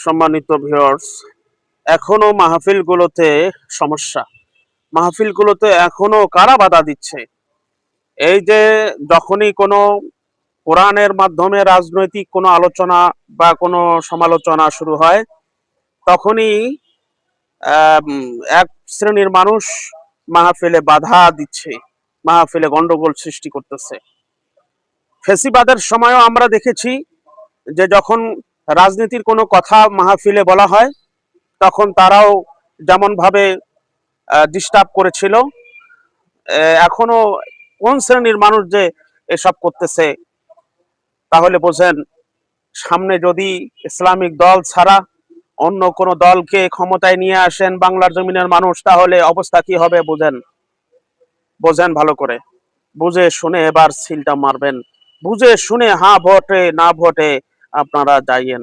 সম্মানিত ভিউয়ার্স, এখনো মাহফিলগুলোতে সমস্যা। মাহফিলগুলোতে এখনো কারা বাধা দিচ্ছে? এই যে যখনই কোনো কোরআনের মাধ্যমে রাজনৈতিক কোনো আলোচনা বা কোনো সমালোচনা শুরু হয়, তখনই আম এক শ্রেণীর মানুষ মাহফিলে বাধা দিচ্ছে, মাহফিলে গন্ডগোল সৃষ্টি করতেছে। ফ্যাসিবাদের সময়ও আমরা দেখেছি যে যখন রাজনীতির কোনো কথা মাহফিলে বলা হয়, তখন তারাও যেমনভাবে ডিস্টার্ব করেছিল, এখনো কোন শ্রেণীর মানুষ যে এসব করতেছে, তাহলে বোঝেন সামনে যদি ইসলামিক দল ছাড়া অন্য কোনো দলকে ক্ষমতায় নিয়ে আসেন বাংলার জমিনের মানুষ, তাহলে অবস্থা কি হবে বোঝেন। বোঝেন ভালো করে, বুঝে শুনে এবার সিলটা মারবেন, বুঝে শুনে হ্যাঁ ভোটে না ভোটে আপনারা যাইয়েন।